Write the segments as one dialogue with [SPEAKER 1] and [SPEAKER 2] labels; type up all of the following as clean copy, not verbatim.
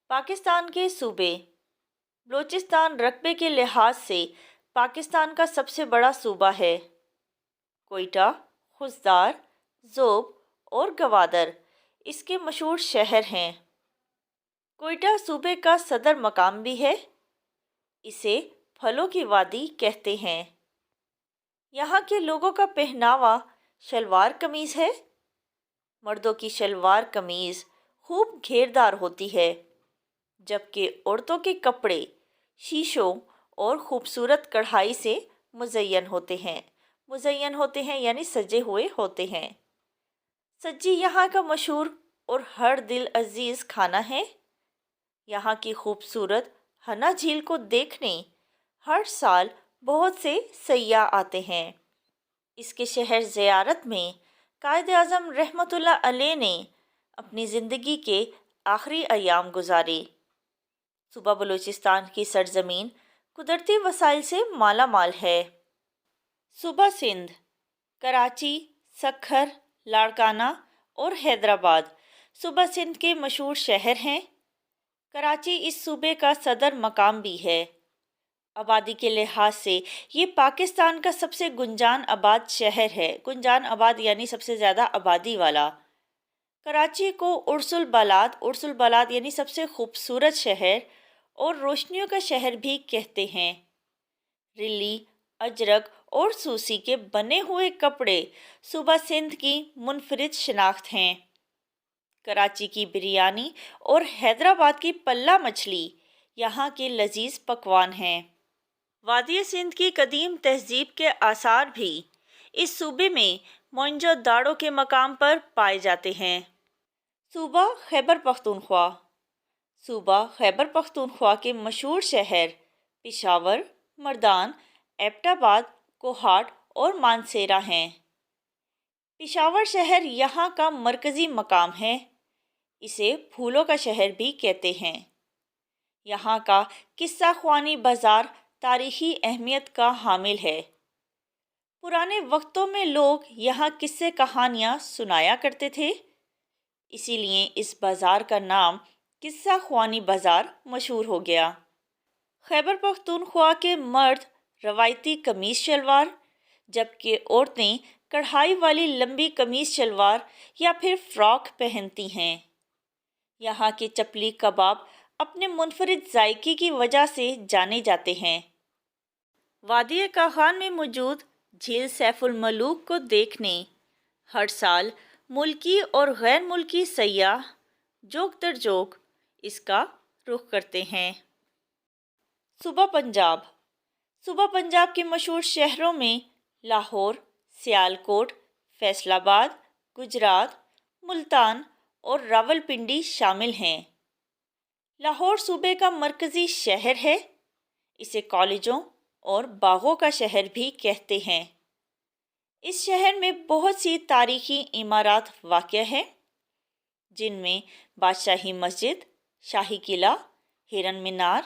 [SPEAKER 1] پاکستان کے صوبے۔ بلوچستان رقبے کے لحاظ سے پاکستان کا سب سے بڑا صوبہ ہے۔ کوئٹہ، خوزدار، ذوب اور گوادر اس کے مشہور شہر ہیں۔ کوئٹہ صوبے کا صدر مقام بھی ہے۔ اسے پھلوں کی وادی کہتے ہیں۔ یہاں کے لوگوں کا پہناوا شلوار قمیض ہے۔ مردوں کی شلوار قمیض خوب گھیردار ہوتی ہے، جبکہ عورتوں کے کپڑے شیشوں اور خوبصورت کڑھائی سے مزین ہوتے ہیں یعنی سجے ہوئے ہوتے ہیں۔ سجی یہاں کا مشہور اور ہر دل عزیز کھانا ہے۔ یہاں کی خوبصورت ہنا جھیل کو دیکھنے ہر سال بہت سے سیاح آتے ہیں۔ اس کے شہر زیارت میں قائد اعظم رحمۃ اللہ علیہ نے اپنی زندگی کے آخری ایام گزارے۔ صوبہ بلوچستان کی سرزمین قدرتی وسائل سے مالا مال ہے۔ صوبہ سندھ، کراچی، سکھر، لاڑکانہ اور حیدرآباد صوبہ سندھ کے مشہور شہر ہیں۔ کراچی اس صوبے کا صدر مقام بھی ہے۔ آبادی کے لحاظ سے یہ پاکستان کا سب سے گنجان آباد شہر ہے۔ گنجان آباد یعنی سب سے زیادہ آبادی والا۔ کراچی کو عرس البلاد یعنی سب سے خوبصورت شہر اور روشنیوں کا شہر بھی کہتے ہیں۔ رلی، اجرک اور سوسی کے بنے ہوئے کپڑے صوبہ سندھ کی منفرد شناخت ہیں۔ کراچی کی بریانی اور حیدرآباد کی پلہ مچھلی یہاں کے لذیذ پکوان ہیں۔ وادی سندھ کی قدیم تہذیب کے آثار بھی اس صوبے میں موئنجو داڑو کے مقام پر پائے جاتے ہیں۔ صوبہ خیبر پختونخوا۔ صوبہ خیبر پختونخوا کے مشہور شہر پشاور، مردان، ایبٹ آباد، کوہاٹ اور مانسیرہ ہیں۔ پشاور شہر یہاں کا مرکزی مقام ہے۔ اسے پھولوں کا شہر بھی کہتے ہیں۔ یہاں کا قصہ خوانی بازار تاریخی اہمیت کا حامل ہے۔ پرانے وقتوں میں لوگ یہاں قصے کہانیاں سنایا کرتے تھے، اسی لیے اس بازار کا نام قصہ خوانی بازار مشہور ہو گیا۔ خیبر پختونخوا کے مرد روایتی قمیص شلوار، جبکہ عورتیں کڑھائی والی لمبی قمیص شلوار یا پھر فراک پہنتی ہیں۔ یہاں کے چپلی کباب اپنے منفرد ذائقے کی وجہ سے جانے جاتے ہیں۔ وادی کاخان میں موجود جھیل سیف الملوک کو دیکھنے ہر سال ملکی اور غیر ملکی سیاح جوک در جوک اس کا رخ کرتے ہیں۔ صوبہ پنجاب۔ صوبہ پنجاب کے مشہور شہروں میں لاہور، سیالکوٹ، فیصل آباد، گجرات، ملتان اور راولپنڈی شامل ہیں۔ لاہور صوبے کا مرکزی شہر ہے۔ اسے کالجوں اور باغوں کا شہر بھی کہتے ہیں۔ اس شہر میں بہت سی تاریخی عمارات واقع ہیں، جن میں بادشاہی مسجد، شاہی قلعہ، ہرن مینار،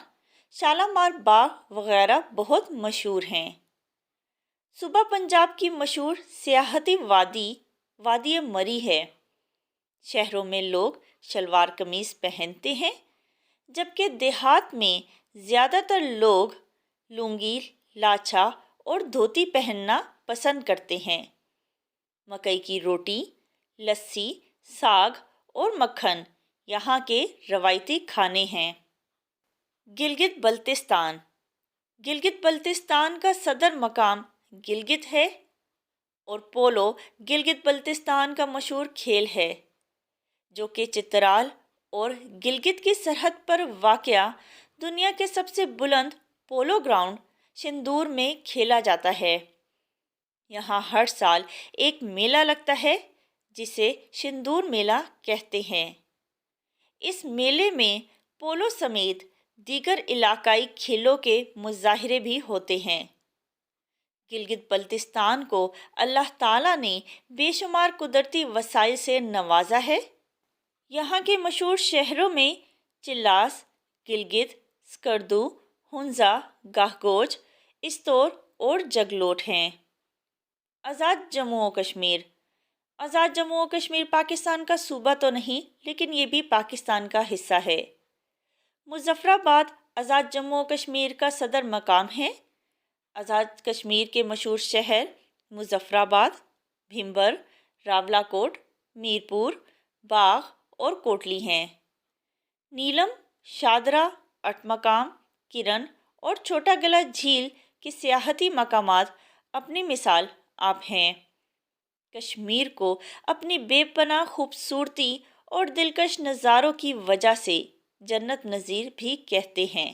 [SPEAKER 1] شالامار باغ وغیرہ بہت مشہور ہیں۔ صوبہ پنجاب کی مشہور سیاحتی وادی مری ہے۔ شہروں میں لوگ شلوار قمیض پہنتے ہیں، جبکہ دیہات میں زیادہ تر لوگ لنگی، لاچھا اور دھوتی پہننا پسند کرتے ہیں۔ مکئی کی روٹی، لسی، ساگ اور مکھن یہاں کے روایتی کھانے ہیں۔ گلگت بلتستان۔ گلگت بلتستان کا صدر مقام گلگت ہے اور پولو گلگت بلتستان کا مشہور کھیل ہے، جو کہ چترال اور گلگت کی سرحد پر واقع دنیا کے سب سے بلند پولو گراؤنڈ شندور میں کھیلا جاتا ہے۔ یہاں ہر سال ایک میلہ لگتا ہے جسے شندور میلہ کہتے ہیں۔ اس میلے میں پولو سمیت دیگر علاقائی کھیلوں کے مظاہرے بھی ہوتے ہیں۔ گلگت بلتستان کو اللہ تعالیٰ نے بے شمار قدرتی وسائل سے نوازا ہے۔ یہاں کے مشہور شہروں میں چلاس، گلگت، سکردو، ہنزا، گاہگوج، استور اور جگلوٹ ہیں۔ آزاد جموں و کشمیر۔ آزاد جموں و کشمیر پاکستان کا صوبہ تو نہیں، لیکن یہ بھی پاکستان کا حصہ ہے۔ مظفرآباد آزاد جموں و کشمیر کا صدر مقام ہے۔ آزاد کشمیر کے مشہور شہر مظفرآباد، بھیمبر، راولا کوٹ، میرپور، باغ اور کوٹلی ہیں۔ نیلم، شادرہ، اٹمقام، کرن اور چھوٹا گلہ جھیل کے سیاحتی مقامات اپنی مثال آپ ہیں۔ کشمیر کو اپنی بے پناہ خوبصورتی اور دلکش نظاروں کی وجہ سے جنت نظیر بھی کہتے ہیں۔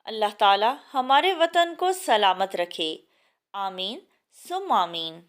[SPEAKER 1] اللہ تعالی ہمارے وطن کو سلامت رکھے، آمین ثم آمین۔